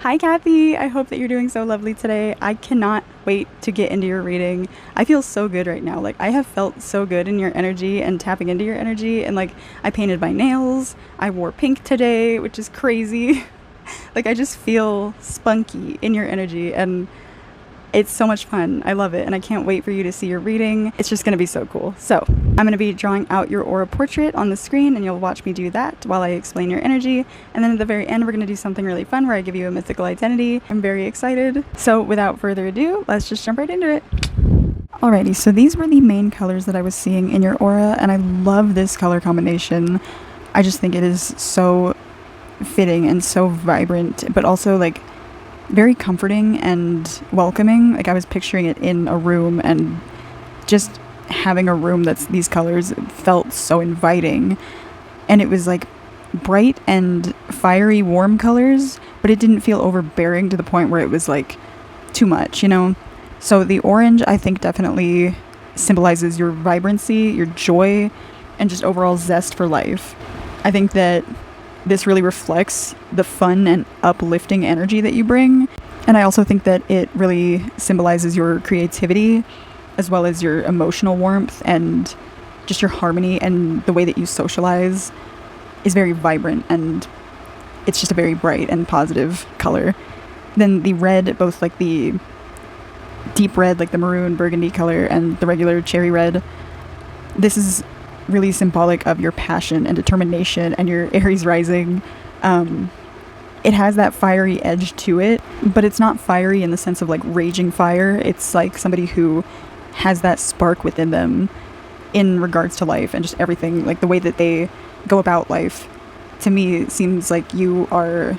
Hi, Cathy. I hope that you're doing so lovely today. I cannot wait to get into your reading. I feel so good right now. Like, I have felt so good in your energy and tapping into your energy. And, like, I painted my nails. I wore pink today, which is crazy. Like, I just feel spunky in your energy. And it's so much fun. I love it. And I can't wait for you to see your reading. It's just going to be so cool. So, I'm going to be drawing out your aura portrait on the screen, and you'll watch me do that while I explain your energy. And then at the very end, we're going to do something really fun where I give you a mythical identity. I'm very excited. So, without further ado, let's just jump right into it. Alrighty, so these were the main colors that I was seeing in your aura, and I love this color combination. I just think it is so fitting and so vibrant, but also like very comforting and welcoming. Like, I was picturing it in a room, and just having a room that's these colors felt so inviting. And it was like bright and fiery, warm colors, but it didn't feel overbearing to the point where it was like too much, you know? So the orange, I think, definitely symbolizes your vibrancy, your joy, and just overall zest for life. I think that this really reflects the fun and uplifting energy that you bring. And I also think that it really symbolizes your creativity, as well as your emotional warmth and just your harmony, and the way that you socialize is very vibrant, and it's just a very bright and positive color. Then the red, both like the deep red, like the maroon burgundy color, and the regular cherry red, this is really symbolic of your passion and determination and your Aries rising. It has that fiery edge to it, but it's not fiery in the sense of like raging fire. It's like somebody who has that spark within them in regards to life and just everything. Like, the way that they go about life, to me, seems like you are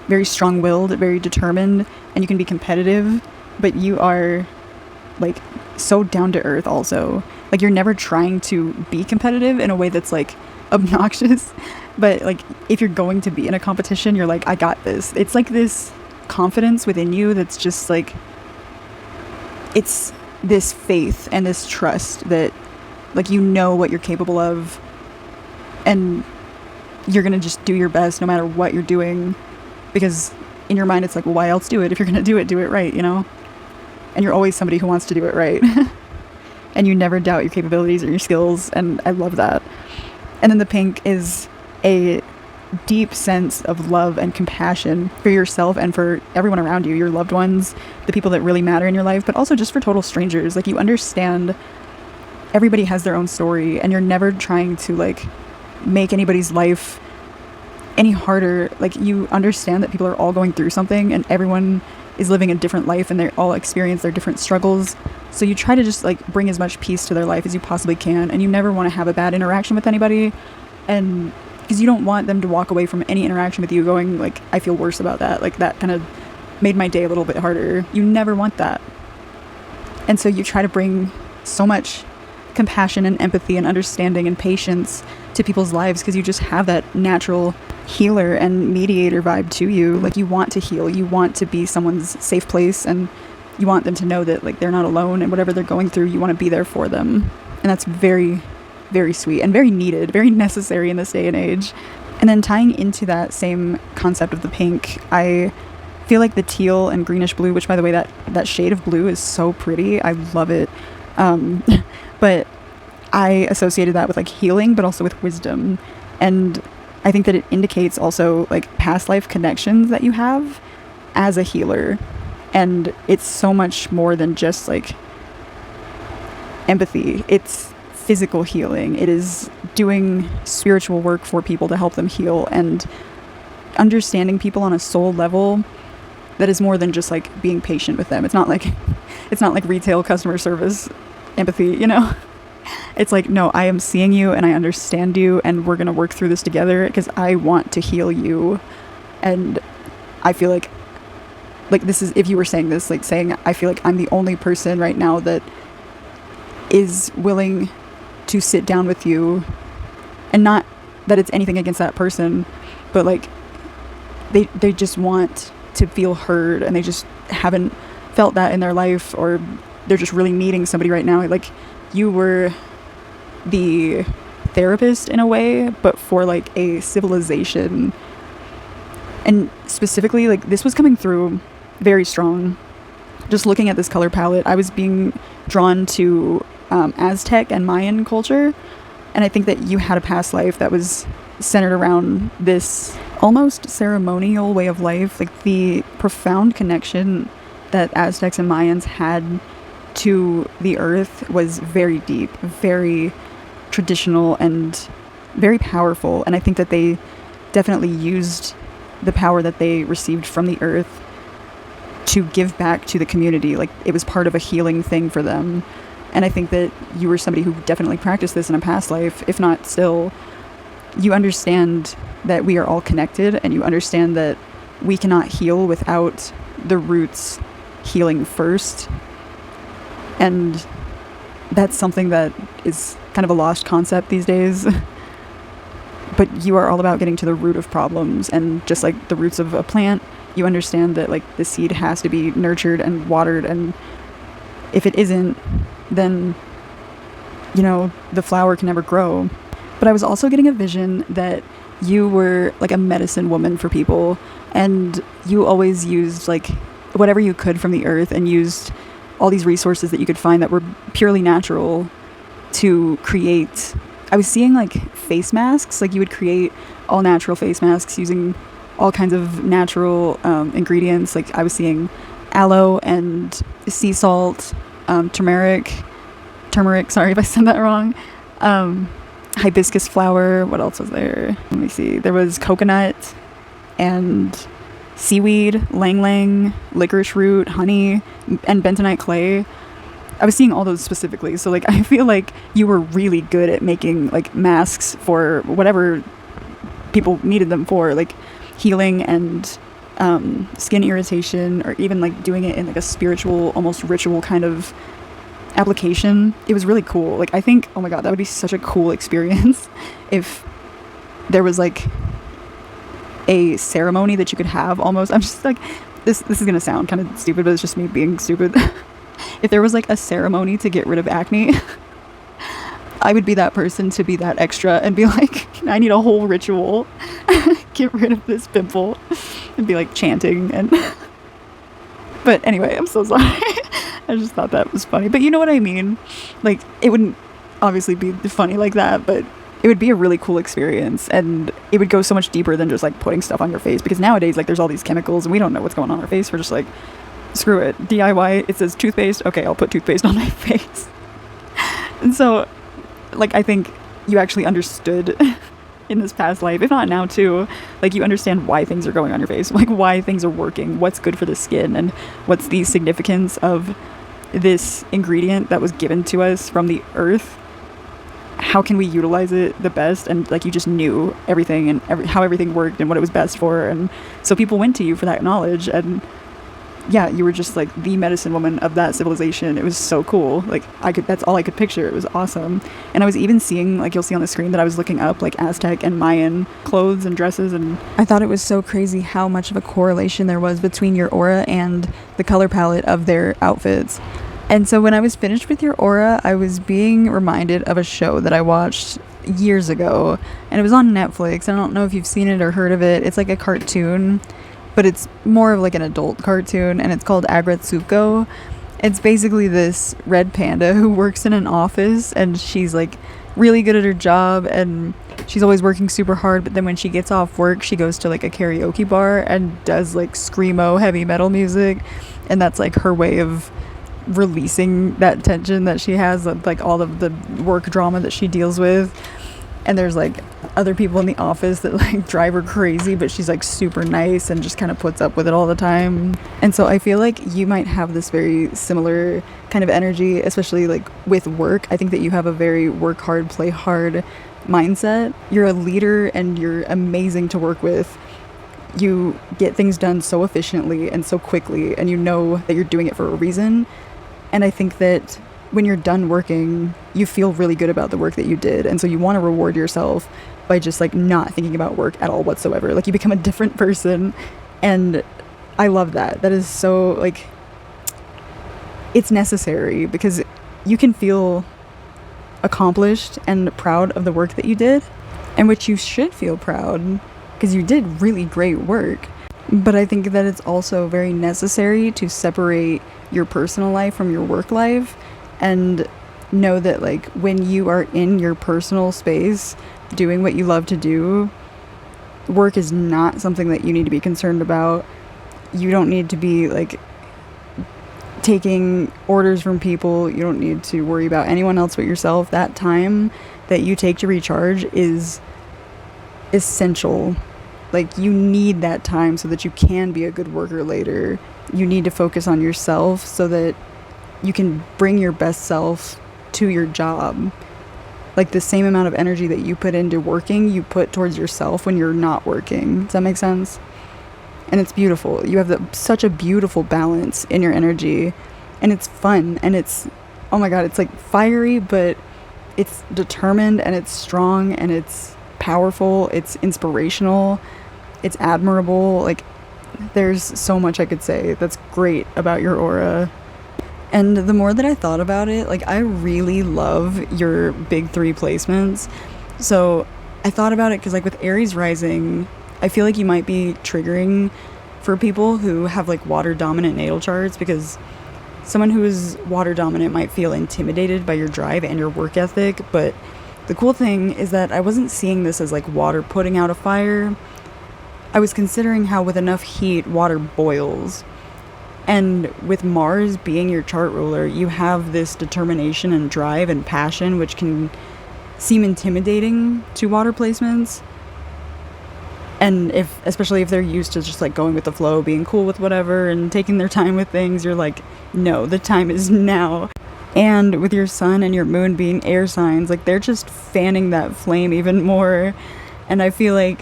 very strong-willed, very determined, and you can be competitive, but you are like so down to earth also. Like, you're never trying to be competitive in a way that's like obnoxious, but like if you're going to be in a competition, you're like, I got this. It's like this confidence within you that's just like, it's this faith and this trust that like you know what you're capable of, and you're gonna just do your best no matter what you're doing, because in your mind it's like, well, why else do it? If you're gonna do it right, you know? And you're always somebody who wants to do it right. And you never doubt your capabilities or your skills, and I love that. And then the pink is a deep sense of love and compassion for yourself and for everyone around you, your loved ones, the people that really matter in your life, but also just for total strangers. Like, you understand everybody has their own story, and you're never trying to like make anybody's life any harder. Like, you understand that people are all going through something, and everyone is living a different life, and they all experience their different struggles. So you try to just like bring as much peace to their life as you possibly can, and you never want to have a bad interaction with anybody, and because you don't want them to walk away from any interaction with you going like, I feel worse about that, like that kind of made my day a little bit harder. You never want that. And so you try to bring so much compassion and empathy and understanding and patience to people's lives, because you just have that natural healer and mediator vibe to you. Like, you want to heal, you want to be someone's safe place, and you want them to know that like they're not alone, and whatever they're going through, you want to be there for them. And that's very, very sweet and very needed, very necessary in this day and age. And then tying into that same concept of the pink, I feel like the teal and greenish blue, which, by the way, that shade of blue is so pretty. I love it. But I associated that with like healing, but also with wisdom. And I think that it indicates also like past life connections that you have as a healer. And it's so much more than just like empathy. It's physical healing. It is doing spiritual work for people to help them heal, and understanding people on a soul level that is more than just like being patient with them. It's not like retail customer service empathy, you know? It's like, no, I am seeing you and I understand you, and we're going to work through this together because I want to heal you. And I feel like this is, if you were saying this, like saying, I feel like I'm the only person right now that is willing to sit down with you, and not that it's anything against that person, but like they just want to feel heard, and they just haven't felt that in their life, or they're just really needing somebody right now. Like, you were the therapist in a way, but for like a civilization And specifically, like, this was coming through very strong. Just looking at this color palette, I was being drawn to Aztec and Mayan culture. And I think that you had a past life that was centered around this almost ceremonial way of life. Like, the profound connection that Aztecs and Mayans had to the earth was very deep, very traditional, and very powerful. And I think that they definitely used the power that they received from the earth to give back to the community. Like, it was part of a healing thing for them. And I think that you were somebody who definitely practiced this in a past life. If not still, you understand that we are all connected, and you understand that we cannot heal without the roots healing first. And that's something that is kind of a lost concept these days. But you are all about getting to the root of problems, and just like the roots of a plant, you understand that, like, the seed has to be nurtured and watered, and if it isn't, then, you know, the flower can never grow. But I was also getting a vision that you were like a medicine woman for people, and you always used like whatever you could from the earth, and used all these resources that you could find that were purely natural to create. I was seeing like face masks, like you would create all natural face masks using all kinds of natural ingredients. Like, I was seeing aloe and sea salt, turmeric, sorry if I said that wrong, hibiscus flower. What else was there? Let me see. There was coconut and seaweed, lang lang, licorice root, honey, and bentonite clay. I was seeing all those specifically. So like, I feel like you were really good at making like masks for whatever people needed them for, like healing and skin irritation, or even like doing it in like a spiritual, almost ritual kind of application. It was really cool. Like, I think, oh my god, that would be such a cool experience if there was like a ceremony that you could have almost. I'm just like, this is gonna sound kind of stupid, but it's just me being stupid. If there was like a ceremony to get rid of acne, I would be that person to be that extra and be like, I need a whole ritual, get rid of this pimple, and be like chanting. And but anyway, I'm so sorry. I just thought that was funny, but you know what I mean. Like, it wouldn't obviously be funny like that, but it would be a really cool experience, and it would go so much deeper than just like putting stuff on your face, because nowadays like there's all these chemicals and we don't know what's going on our face. We're just like, screw it, DIY, it says toothpaste, okay, I'll put toothpaste on my face. And so like, I think you actually understood in this past life, if not now too, like you understand why things are going on your face, like why things are working, what's good for the skin, and what's the significance of this ingredient that was given to us from the earth. How can we utilize it the best? And like, you just knew everything and how everything worked and what it was best for, and so people went to you for that knowledge. And yeah, you were just like the medicine woman of that civilization. It was so cool. Like, that's all I could picture. It was awesome. And I was even seeing, like you'll see on the screen, that I was looking up like Aztec and Mayan clothes and dresses, and I thought it was so crazy how much of a correlation there was between your aura and the color palette of their outfits. And so when I was finished with your aura, I was being reminded of a show that I watched years ago, and it was on Netflix. I don't know if you've seen it or heard of it. It's like a cartoon, but it's more of like an adult cartoon, and it's called Agretsuko. It's basically this red panda who works in an office, and she's like really good at her job, and she's always working super hard, but then when she gets off work, she goes to like a karaoke bar and does like screamo heavy metal music, and that's like her way of releasing that tension that she has, like all of the work drama that she deals with. And there's like other people in the office that like drive her crazy, but she's like super nice and just kind of puts up with it all the time. And so I feel like you might have this very similar kind of energy, especially like with work. I think that you have a very work hard, play hard mindset. You're a leader and you're amazing to work with. You get things done so efficiently and so quickly, and you know that you're doing it for a reason. And I think that when you're done working, you feel really good about the work that you did. And so you want to reward yourself by just like not thinking about work at all whatsoever. Like, you become a different person. And I love that. That is so like, it's necessary, because you can feel accomplished and proud of the work that you did, and which you should feel proud, because you did really great work. But I think that it's also very necessary to separate your personal life from your work life and know that, like, when you are in your personal space doing what you love to do, work is not something that you need to be concerned about. You don't need to be, like, taking orders from people. You don't need to worry about anyone else but yourself. That time that you take to recharge is essential. Like, you need that time so that you can be a good worker later. You need to focus on yourself so that you can bring your best self to your job. Like, the same amount of energy that you put into working, you put towards yourself when you're not working. Does that make sense? And it's beautiful. You have such a beautiful balance in your energy, and it's fun, and it's, oh my God, it's like fiery, but it's determined, and it's strong, and it's powerful, it's inspirational, it's admirable. Like, there's so much I could say that's great about your aura. And the more that I thought about it, like, I really love your big 3 placements. So I thought about it because, like, with Aries rising, I feel like you might be triggering for people who have, like, water dominant natal charts, because someone who is water dominant might feel intimidated by your drive and your work ethic. But the cool thing is that I wasn't seeing this as, like, water putting out a fire. I was considering how with enough heat, water boils. And with Mars being your chart ruler, you have this determination and drive and passion, which can seem intimidating to water placements. And especially if they're used to just, like, going with the flow, being cool with whatever and taking their time with things, you're like, no, the time is now. And with your sun and your moon being air signs, like, they're just fanning that flame even more. And I feel like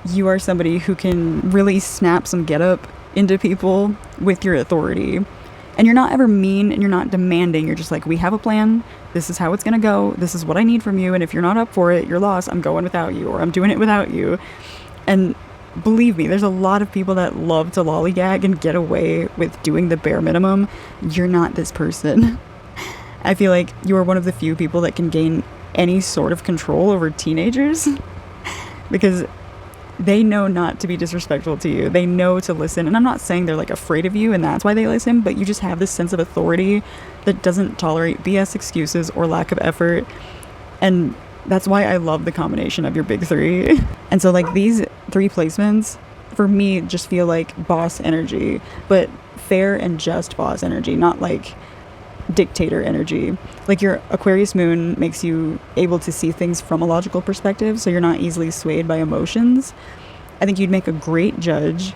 you are somebody who can really snap some get up into people with your authority. And you're not ever mean, and you're not demanding. You're just like, we have a plan. This is how it's gonna go. This is what I need from you. And if you're not up for it, you're lost. I'm going without you, or I'm doing it without you. And believe me, there's a lot of people that love to lollygag and get away with doing the bare minimum. You're not this person. I feel like you are one of the few people that can gain any sort of control over teenagers because they know not to be disrespectful to you. They know to listen. And I'm not saying they're, like, afraid of you and that's why they listen, but you just have this sense of authority that doesn't tolerate BS excuses or lack of effort. And that's why I love the combination of your big 3. And so, like, these 3 placements for me just feel like boss energy, but fair and just boss energy, not like dictator energy. Like, your Aquarius moon makes you able to see things from a logical perspective, so you're not easily swayed by emotions. I think you'd make a great judge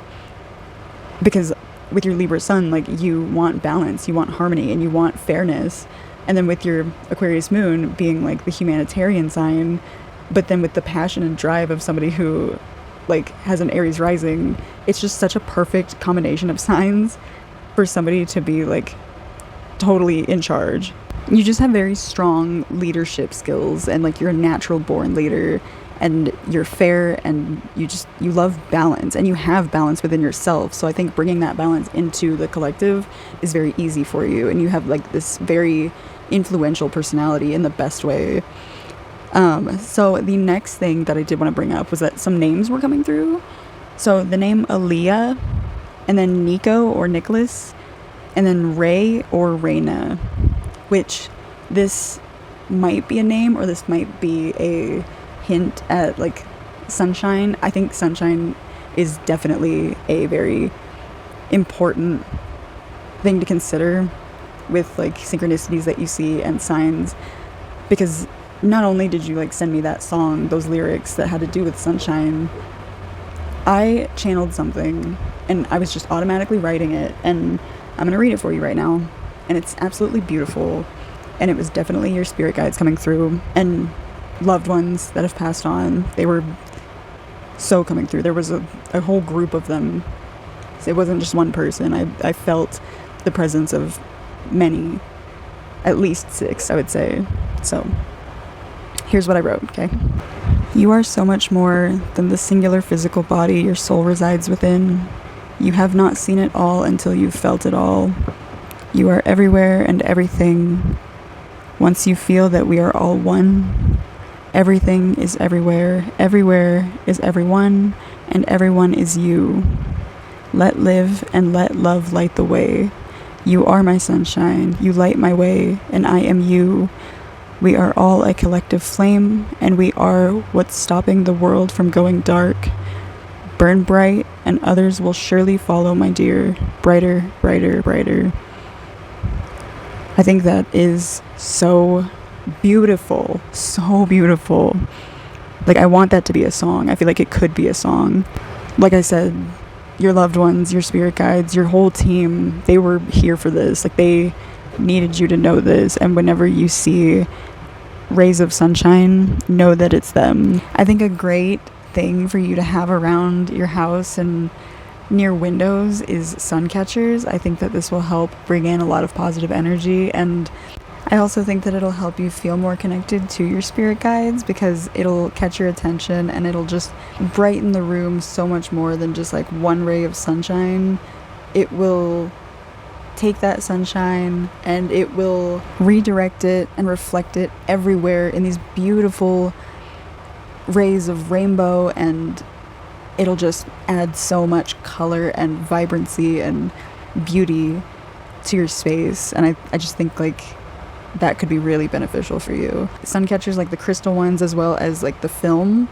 because with your Libra sun, like, you want balance, you want harmony, and you want fairness. And then with your Aquarius moon being, like, the humanitarian sign, but then with the passion and drive of somebody who, like, has an Aries rising, it's just such a perfect combination of signs for somebody to be, like, totally in charge. You just have very strong leadership skills, and, like, you're a natural born leader, and you're fair, and you love balance, and you have balance within yourself. So I think bringing that balance into the collective is very easy for you, and you have, like, this very influential personality in the best way. So the next thing that I did want to bring up was that some names were coming through. So the name Aaliyah, and then Nico or Nicholas, and then Ray or Raina, which this might be a name or this might be a hint at, like, sunshine. I think sunshine is definitely a very important thing to consider with, like, synchronicities that you see and signs, because not only did you, like, send me that song, those lyrics that had to do with sunshine, I channeled something and I was just automatically writing it, and I'm going to read it for you right now. And it's absolutely beautiful. And it was definitely your spirit guides coming through and loved ones that have passed on. They were so coming through. There was a whole group of them. It wasn't just one person. I felt the presence of many, at least 6, I would say. So here's what I wrote, okay? You are so much more than the singular physical body your soul resides within. You have not seen it all until you've felt it all. You are everywhere and everything. Once you feel that we are all one, everything is everywhere, everywhere is everyone, and everyone is you. Let live and let love light the way. You are my sunshine, you light my way, and I am you. We are all a collective flame, and we are what's stopping the world from going dark. Burn bright, and others will surely follow, my dear. Brighter, brighter, brighter. I think that is so beautiful. So beautiful. Like, I want that to be a song. I feel like it could be a song. Like I said, your loved ones, your spirit guides, your whole team, they were here for this. Like, they needed you to know this. And whenever you see rays of sunshine, know that it's them. I think a great thing for you to have around your house and near windows is sun catchers. I think that this will help bring in a lot of positive energy, and I also think that it'll help you feel more connected to your spirit guides, because it'll catch your attention and it'll just brighten the room so much more than just like one ray of sunshine. It will take that sunshine and it will redirect it and reflect it everywhere in these beautiful rays of rainbow, and it'll just add so much color and vibrancy and beauty to your space. And I just think like that could be really beneficial for you. Sun catchers, like the crystal ones, as well as like the film,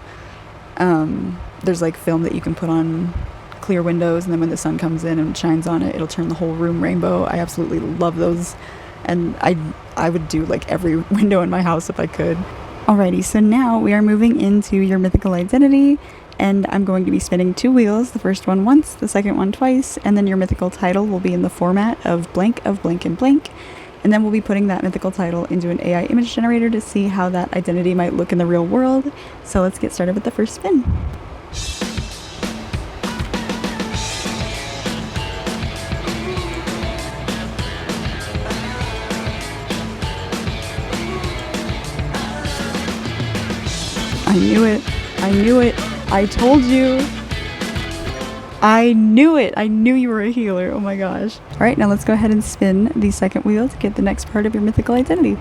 there's like film that you can put on clear windows, and then when the sun comes in and shines on it, it'll turn the whole room rainbow. I absolutely love those, and I would do like every window in my house if I could. Alrighty, so now we are moving into your mythical identity, and I'm going to be spinning 2 wheels, the first one once, the second one twice, and then your mythical title will be in the format of blank and blank, and then we'll be putting that mythical title into an AI image generator to see how that identity might look in the real world. So let's get started with the first spin. I knew it. I knew it. I told you. I knew it. I knew you were a healer. Oh my gosh. All right, now let's go ahead and spin the second wheel to get the next part of your mythical identity.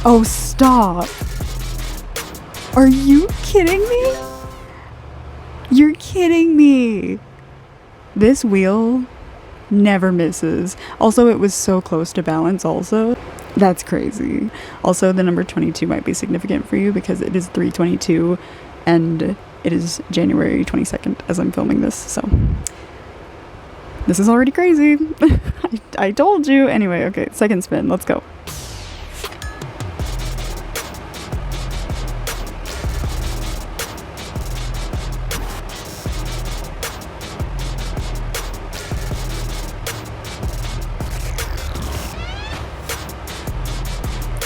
Oh, stop. Are you kidding me? You're kidding me. This wheel never misses. Also, it was so close to balance also. That's crazy. Also, the number 22 might be significant for you because it is 322 and it is January 22nd as I'm filming this. So this is already crazy. I told you. Anyway, okay, second spin. Let's go.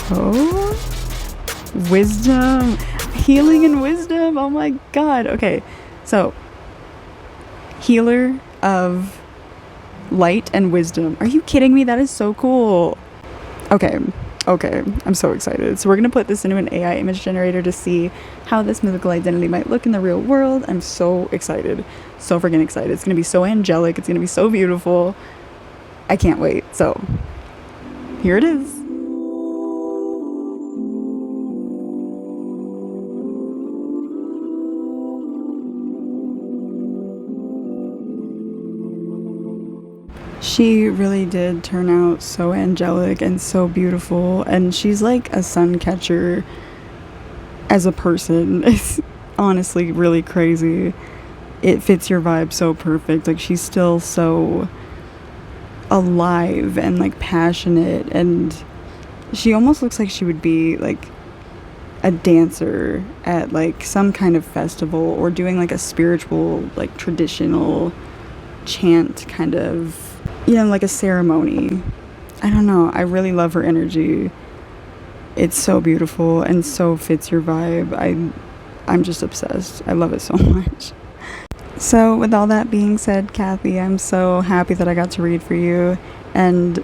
Oh, wisdom, healing and wisdom. Oh my god. Okay, so healer of light and wisdom. Are you kidding me? That is so cool. Okay, I'm so excited. So we're gonna put this into an AI image generator to see how this mythical identity might look in the real world. I'm so excited, so freaking excited. It's gonna be so angelic. It's gonna be so beautiful. I can't wait. So here it is. She really did turn out so angelic and so beautiful, and she's like a sun catcher as a person. It's honestly really crazy. It fits your vibe so perfect. Like, she's still so alive and like passionate, and she almost looks like she would be like a dancer at like some kind of festival, or doing like a spiritual, like traditional chant kind of, you know, like a ceremony. I don't know. I really love her energy. It's so beautiful and so fits your vibe. I'm just obsessed. I love it so much. So with all that being said, Cathy, I'm so happy that I got to read for you, and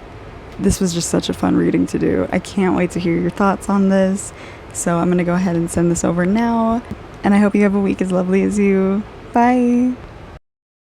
this was just such a fun reading to do. I can't wait to hear your thoughts on this. So I'm going to go ahead and send this over now, and I hope you have a week as lovely as you. Bye.